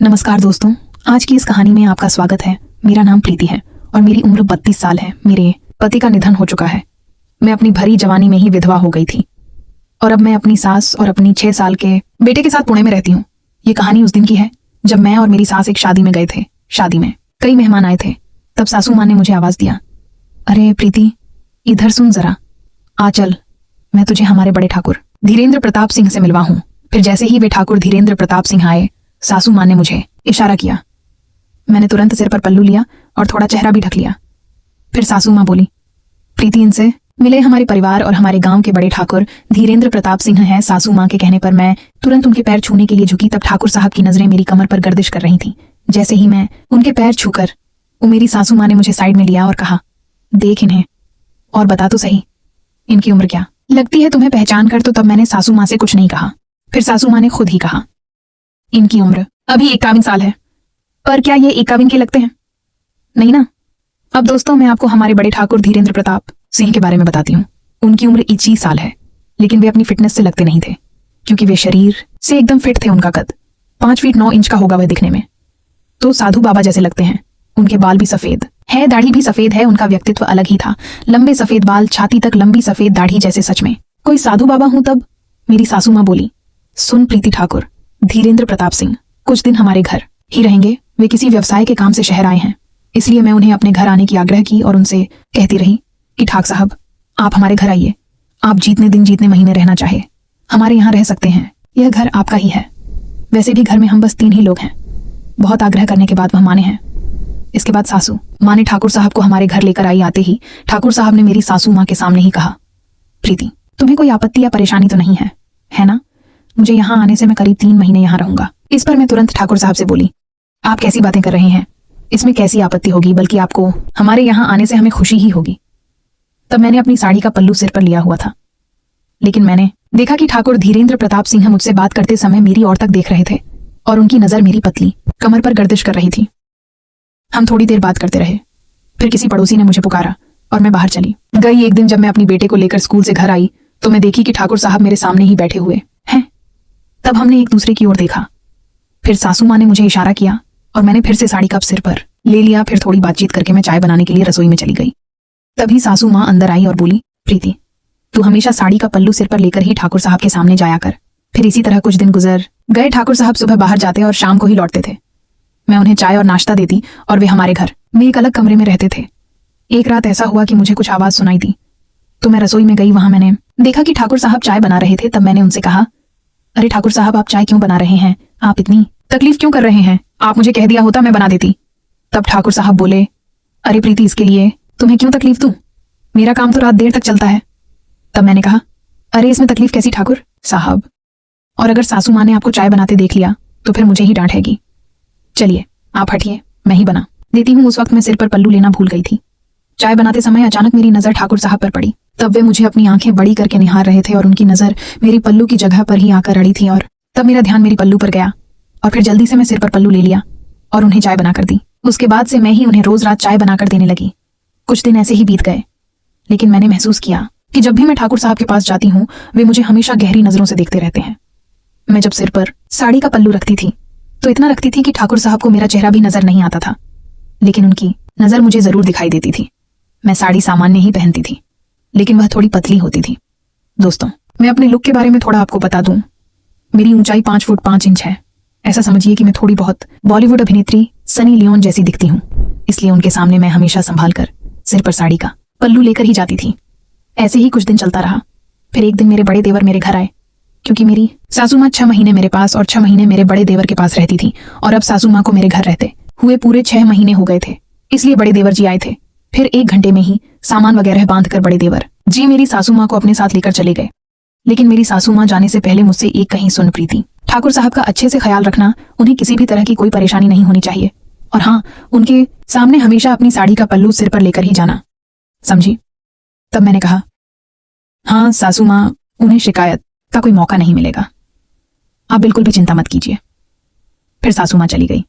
नमस्कार दोस्तों, आज की इस कहानी में आपका स्वागत है। मेरा नाम प्रीति है और मेरी उम्र 32 साल है। मेरे पति का निधन हो चुका है। मैं अपनी भरी जवानी में ही विधवा हो गई थी और अब मैं अपनी सास और अपनी 6 साल के बेटे के साथ पुणे में रहती हूँ। ये कहानी उस दिन की है जब मैं और मेरी सास एक शादी में गए थे। शादी में कई मेहमान आए थे। तब सासू माँ ने मुझे आवाज दिया, अरे प्रीति, इधर सुन जरा, आ चल, मैं तुझे हमारे बड़े ठाकुर धीरेन्द्र प्रताप सिंह से मिलवा हूँ। फिर जैसे ही वे ठाकुर धीरेन्द्र प्रताप सिंह आए, सासू माँ ने मुझे इशारा किया। मैंने तुरंत सिर पर पल्लू लिया और थोड़ा चेहरा भी ढक लिया। फिर सासू माँ बोली, प्रीति, इनसे मिले हमारे परिवार और हमारे गांव के बड़े ठाकुर धीरेन्द्र प्रताप सिंह हैं। सासू माँ के कहने पर मैं तुरंत उनके पैर छूने के लिए झुकी। तब ठाकुर साहब की नजरें मेरी कमर पर गर्दिश कर रही थीं। जैसे ही मैं उनके पैर छूकर, वो मेरी सासू माँ ने मुझे साइड में लिया और कहा, देख इन्हें और बता तो सही, इनकी उम्र क्या लगती है तुम्हें पहचान कर। तो तब मैंने सासू माँ से कुछ नहीं कहा। फिर सासू माँ ने खुद ही कहा, इनकी उम्र अभी 51 साल है। पर क्या ये 51 के लगते हैं? नहीं ना। अब दोस्तों, मैं आपको हमारे बड़े ठाकुर धीरेन्द्र प्रताप सिंह के बारे में बताती हूँ। उनकी उम्र 21 साल है, लेकिन वे अपनी फिटनेस से लगते नहीं थे, क्योंकि वे शरीर से एकदम फिट थे। उनका कद 5 फीट 9 इंच का होगा वह दिखने में, तो साधु बाबा जैसे लगते हैं। उनके बाल भी सफेद है, दाढ़ी भी सफेद है। उनका व्यक्तित्व अलग ही था। लंबे सफेद बाल, छाती तक लंबी सफेद दाढ़ी, जैसे सच में कोई साधु बाबा हूं। तब मेरी सासू माँ बोली, सुन प्रीति, ठाकुर धीरेन्द्र प्रताप सिंह कुछ दिन हमारे घर ही रहेंगे। वे किसी व्यवसाय के काम से शहर आए हैं, इसलिए मैं उन्हें अपने घर आने की आग्रह की और उनसे कहती रही कि ठाक साहब, आप हमारे घर आइए। आप जितने दिन जितने महीने रहना चाहे हमारे यहाँ रह सकते हैं। यह घर आपका ही है। वैसे भी घर में हम बस 3 ही लोग हैं। बहुत आग्रह करने के बाद वह माने हैं। इसके बाद सासू माँ ने ठाकुर साहब को हमारे घर लेकर आई। आते ही ठाकुर साहब ने मेरी सासू माँ के सामने ही कहा, प्रीति, तुम्हें कोई आपत्ति या परेशानी तो नहीं है ना? मुझे यहाँ आने से मैं करीब 3 महीने यहाँ रहूंगा। इस पर मैं तुरंत ठाकुर साहब से बोली, आप कैसी बातें कर रहे हैं? इसमें कैसी आपत्ति होगी, बल्कि आपको हमारे यहाँ आने से हमें खुशी ही होगी। तब मैंने अपनी साड़ी का पल्लू सिर पर लिया हुआ था, लेकिन मैंने देखा कि ठाकुर धीरेन्द्र प्रताप सिंह मुझसे बात करते समय मेरी ओर तक देख रहे थे और उनकी नजर मेरी पतली कमर पर गर्दिश कर रही थी। हम थोड़ी देर बात करते रहे। फिर किसी पड़ोसी ने मुझे पुकारा और मैं बाहर चली गई। एक दिन जब मैं अपनी बेटे को लेकर स्कूल से घर आई तो मैं देखी कि ठाकुर साहब मेरे सामने ही बैठे हुए हैं। तब हमने एक दूसरे की ओर देखा। फिर सासू माँ ने मुझे इशारा किया और मैंने फिर से साड़ी कप सिर पर ले लिया। फिर थोड़ी बातचीत करके मैं चाय बनाने के लिए रसोई में चली गई। तभी सासू माँ अंदर आई और बोली, प्रीति, तू हमेशा साड़ी का पल्लू सिर पर लेकर ही ठाकुर साहब के सामने जाया कर। फिर इसी तरह कुछ दिन गुजर गए। ठाकुर साहब सुबह बाहर जाते और शाम को ही लौटते थे। मैं उन्हें चाय और नाश्ता देती और वे हमारे घर में एक अलग कमरे में रहते थे। एक रात ऐसा हुआ कि मुझे कुछ आवाज सुनाई दी, तो मैं रसोई में गई। वहां मैंने देखा कि ठाकुर साहब चाय बना रहे थे। तब मैंने उनसे कहा, अरे ठाकुर साहब, आप चाय क्यों बना रहे हैं? आप इतनी तकलीफ क्यों कर रहे हैं? आप मुझे कह दिया होता, मैं बना देती। तब ठाकुर साहब बोले, अरे प्रीति, इसके लिए तुम्हें क्यों तकलीफ दूं? मेरा काम तो रात देर तक चलता है। तब मैंने कहा, अरे इसमें तकलीफ कैसी ठाकुर साहब? और अगर सासू माँ ने आपको चाय बनाते देख लिया तो फिर मुझे ही डांटेगी। चलिए आप हटिए, मैं ही बना देती हूँ। उस वक्त मैं सिर पर पल्लू लेना भूल गई थी। चाय बनाते समय अचानक मेरी नजर ठाकुर साहब पर पड़ी। तब वे मुझे अपनी आंखें बड़ी करके निहार रहे थे और उनकी नजर मेरी पल्लू की जगह पर ही आकर अड़ी थी। और तब मेरा ध्यान मेरी पल्लू पर गया और फिर जल्दी से मैं सिर पर पल्लू ले लिया और उन्हें चाय बनाकर दी। उसके बाद से मैं ही उन्हें रोज रात चाय बनाकर देने लगी। कुछ दिन ऐसे ही बीत गए, लेकिन मैंने महसूस किया कि जब भी मैं ठाकुर साहब के पास जाती हूँ वे मुझे हमेशा गहरी नजरों से देखते रहते हैं। मैं जब सिर पर साड़ी का पल्लू रखती थी तो इतना रखती थी कि ठाकुर साहब को मेरा चेहरा भी नजर नहीं आता था, लेकिन उनकी नजर मुझे जरूर दिखाई देती थी। मैं साड़ी सामान्य ही पहनती थी, लेकिन वह थोड़ी पतली होती थी। दोस्तों, मैं अपने लुक के बारे में थोड़ा आपको बता दूं। मेरी ऊंचाई 5 फुट 5 इंच है। ऐसा समझिए कि मैं थोड़ी बहुत बॉलीवुड अभिनेत्री सनी लियोन जैसी दिखती हूँ। इसलिए उनके सामने मैं हमेशा संभाल कर सिर पर साड़ी का पल्लू लेकर ही जाती थी। ऐसे ही कुछ दिन चलता रहा। फिर एक दिन मेरे बड़े देवर मेरे घर आए, क्योंकि मेरी सासू माँ 6 महीने मेरे पास और 6 महीने मेरे बड़े देवर के पास रहती थी, और अब सासू माँ को मेरे घर रहते हुए पूरे 6 महीने हो गए थे। इसलिए बड़े देवर जी आए थे। फिर 1 घंटे में ही सामान वगैरह बांधकर बड़े देवर जी मेरी सासू माँ को अपने साथ लेकर चले गए। लेकिन मेरी सासू माँ जाने से पहले मुझसे एक कहीं सुन, प्रीति, ठाकुर साहब का अच्छे से ख्याल रखना। उन्हें किसी भी तरह की कोई परेशानी नहीं होनी चाहिए, और हाँ, उनके सामने हमेशा अपनी साड़ी का पल्लू सिर पर लेकर ही जाना, समझी? तब मैंने कहा, हाँ सासू माँ, उन्हें शिकायत का कोई मौका नहीं मिलेगा। आप बिल्कुल भी चिंता मत कीजिए। फिर सासू माँ चली गई।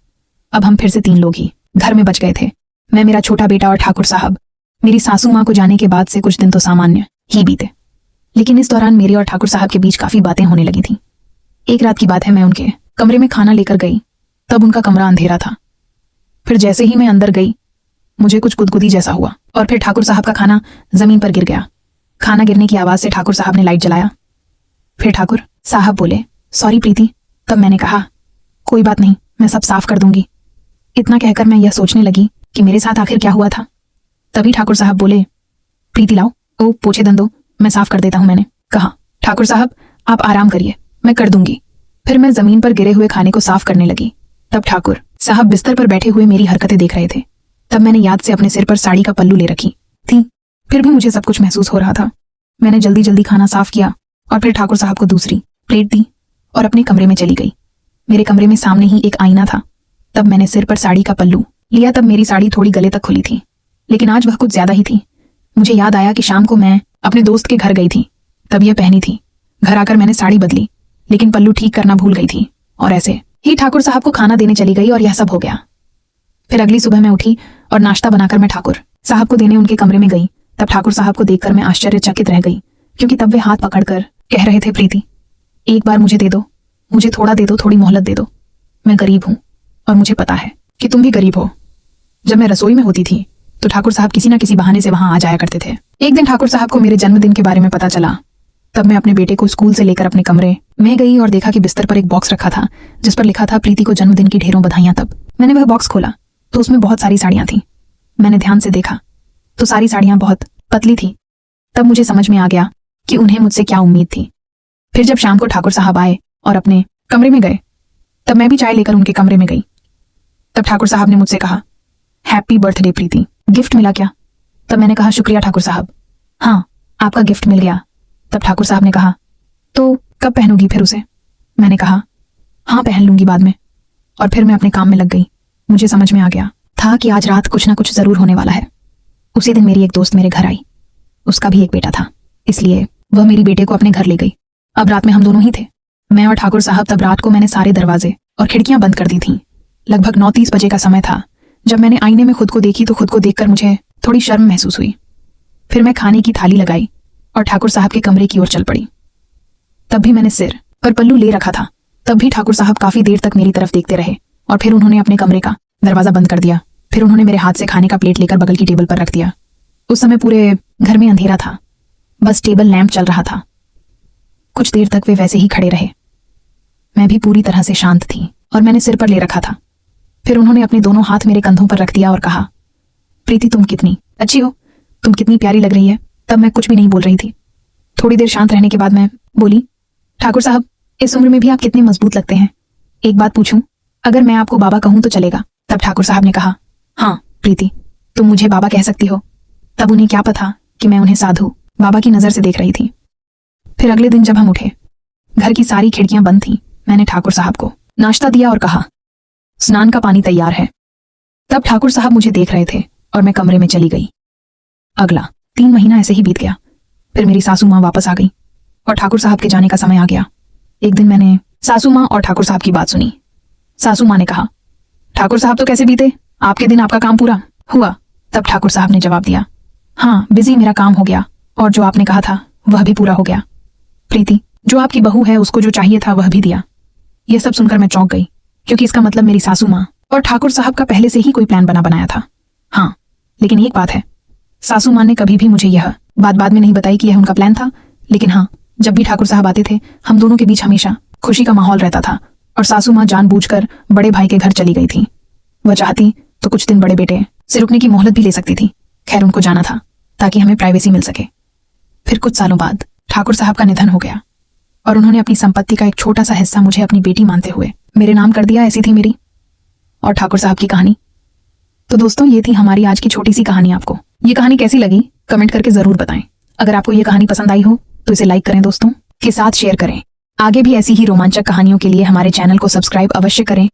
अब हम फिर से 3 लोग ही घर में बच गए थे। मैं, मेरा छोटा बेटा और ठाकुर साहब। मेरी सासू माँ को जाने के बाद से कुछ दिन तो सामान्य ही बीते, लेकिन इस दौरान मेरे और ठाकुर साहब के बीच काफी बातें होने लगी थीं। एक रात की बात है, मैं उनके कमरे में खाना लेकर गई तब उनका कमरा अंधेरा था। फिर जैसे ही मैं अंदर गई मुझे कुछ गुदगुदी जैसा हुआ और फिर ठाकुर साहब का खाना जमीन पर गिर गया। खाना गिरने की आवाज से ठाकुर साहब ने लाइट जलाया। फिर ठाकुर साहब बोले, सॉरी प्रीति। तब मैंने कहा, कोई बात नहीं, मैं सब साफ कर दूंगी। इतना कहकर मैं यह सोचने लगी कि मेरे साथ आखिर क्या हुआ था। तभी ठाकुर साहब बोले, प्रीति लाओ, ओ पोछे दंदो, मैं साफ कर देता हूं। मैंने कहा, ठाकुर साहब आप आराम करिए, मैं कर दूंगी। फिर मैं जमीन पर गिरे हुए खाने को साफ करने लगी। तब ठाकुर साहब बिस्तर पर बैठे हुए मेरी हरकतें देख रहे थे। तब मैंने याद से अपने सिर पर साड़ी का पल्लू ले रखी थी। फिर भी मुझे सब कुछ महसूस हो रहा था। मैंने जल्दी जल्दी खाना साफ किया और फिर ठाकुर साहब को दूसरी प्लेट दी और अपने कमरे में चली गई। मेरे कमरे में सामने ही एक आईना था। तब मैंने सिर पर साड़ी का पल्लू लिया। तब मेरी साड़ी थोड़ी गले तक खुली थी, लेकिन आज वह कुछ ज्यादा ही थी। मुझे याद आया कि शाम को मैं अपने दोस्त के घर गई थी, तब यह पहनी थी। घर आकर मैंने साड़ी बदली, लेकिन पल्लू ठीक करना भूल गई थी और ऐसे ही ठाकुर साहब को खाना देने चली गई और यह सब हो गया। फिर अगली सुबह मैं उठी और नाश्ता बनाकर मैं ठाकुर साहब को देने उनके कमरे में गई। तब ठाकुर साहब को देखकर मैं आश्चर्यचकित रह गई, क्योंकि तब वे हाथ पकड़कर कह रहे थे, प्रीति एक बार मुझे दे दो, मुझे थोड़ा दे दो, थोड़ी मोहलत दे दो। मैं गरीब हूं और मुझे पता है कि तुम भी गरीब हो। जब मैं रसोई में होती थी तो ठाकुर साहब किसी न किसी बहाने से वहां आ जाया करते थे। एक दिन ठाकुर साहब को मेरे जन्मदिन के बारे में पता चला। तब मैं अपने बेटे को स्कूल से लेकर अपने कमरे में गई और देखा कि बिस्तर पर एक बॉक्स रखा था जिस पर लिखा था, प्रीति को जन्मदिन की ढेरों बधाइयां। तब मैंने वह बॉक्स खोला तो उसमें बहुत सारी साड़ियां थीं। मैंने ध्यान से देखा तो सारी साड़ियां बहुत पतली थी। तब मुझे समझ में आ गया कि उन्हें मुझसे क्या उम्मीद थी। फिर जब शाम को ठाकुर साहब आए और अपने कमरे में गए, तब मैं भी चाय लेकर उनके कमरे में गई। तब ठाकुर साहब ने मुझसे कहा, हैप्पी बर्थडे प्रीति, गिफ्ट मिला क्या? तब मैंने कहा, शुक्रिया ठाकुर साहब, हाँ आपका गिफ्ट मिल गया। तब ठाकुर साहब ने कहा, तो कब पहनोगी फिर उसे? मैंने कहा, हाँ पहन लूंगी बाद में। और फिर मैं अपने काम में लग गई। मुझे समझ में आ गया था कि आज रात कुछ ना कुछ जरूर होने वाला है। उसी दिन मेरी एक दोस्त मेरे घर आई। उसका भी एक बेटा था, इसलिए वह मेरी बेटे को अपने घर ले गई। अब रात में हम दोनों ही थे, मैं और ठाकुर साहब। तब रात को मैंने सारे दरवाजे और खिड़कियां बंद कर दी थीं। लगभग 9:30 बजे का समय था। जब मैंने आईने में खुद को देखी तो खुद को देखकर मुझे थोड़ी शर्म महसूस हुई। फिर मैं खाने की थाली लगाई और ठाकुर साहब के कमरे की ओर चल पड़ी। तब भी मैंने सिर पर पल्लू ले रखा था। तब भी ठाकुर साहब काफी देर तक मेरी तरफ देखते रहे और फिर उन्होंने अपने कमरे का दरवाजा बंद कर दिया। फिर उन्होंने मेरे हाथ से खाने का प्लेट लेकर बगल की टेबल पर रख दिया। उस समय पूरे घर में अंधेरा था, बस टेबल लैंप चल रहा था। कुछ देर तक वे वैसे ही खड़े रहे। मैं भी पूरी तरह से शांत थी और मैंने सिर पर ले रखा था। फिर उन्होंने अपने दोनों हाथ मेरे कंधों पर रख दिया और कहा, प्रीति तुम कितनी अच्छी हो, तुम कितनी प्यारी लग रही है। तब मैं कुछ भी नहीं बोल रही थी। थोड़ी देर शांत रहने के बाद मैं बोली, ठाकुर साहब इस उम्र में भी आप कितने मजबूत लगते हैं। एक बात पूछूं, अगर मैं आपको बाबा कहूं तो चलेगा? तब ठाकुर साहब ने कहा, हाँ प्रीति तुम मुझे बाबा कह सकती हो। तब उन्हें क्या पता कि मैं उन्हें साधु बाबा की नजर से देख रही थी। फिर अगले दिन जब हम उठे, घर की सारी खिड़कियां बंद थीं। मैंने ठाकुर साहब को नाश्ता दिया और कहा, स्नान का पानी तैयार है। तब ठाकुर साहब मुझे देख रहे थे और मैं कमरे में चली गई। अगला 3 महीना ऐसे ही बीत गया। फिर मेरी सासू माँ वापस आ गई और ठाकुर साहब के जाने का समय आ गया। एक दिन मैंने सासू माँ और ठाकुर साहब की बात सुनी। सासू माँ ने कहा, ठाकुर साहब तो कैसे बीते आपके दिन, आपका काम पूरा हुआ? तब ठाकुर साहब ने जवाब दिया, हाँ बिजी मेरा काम हो गया और जो आपने कहा था वह भी पूरा हो गया। प्रीति जो आपकी बहू है उसको जो चाहिए था वह भी दिया। यह सब सुनकर मैं चौंक गई, क्योंकि इसका मतलब मेरी सासू माँ और ठाकुर साहब का पहले से ही कोई प्लान बनाया था। हाँ लेकिन एक बात है, सासू माँ ने कभी भी मुझे यह बात बाद में नहीं बताई कि यह उनका प्लान था। लेकिन हाँ, जब भी ठाकुर साहब आते थे हम दोनों के बीच हमेशा खुशी का माहौल रहता था और सासू माँ जानबूझकर बड़े भाई के घर चली गई थी। वह चाहती तो कुछ दिन बड़े बेटे से रुकने की मोहलत भी ले सकती थी। खैर उनको जाना था ताकि हमें प्राइवेसी मिल सके। फिर कुछ सालों बाद ठाकुर साहब का निधन हो गया और उन्होंने अपनी संपत्ति का एक छोटा सा हिस्सा मुझे अपनी बेटी मानते हुए मेरे नाम कर दिया। ऐसी थी मेरी और ठाकुर साहब की कहानी। तो दोस्तों ये थी हमारी आज की छोटी सी कहानी। आपको ये कहानी कैसी लगी कमेंट करके जरूर बताएं। अगर आपको ये कहानी पसंद आई हो तो इसे लाइक करें, दोस्तों के साथ शेयर करें। आगे भी ऐसी ही रोमांचक कहानियों के लिए हमारे चैनल को सब्सक्राइब अवश्य करें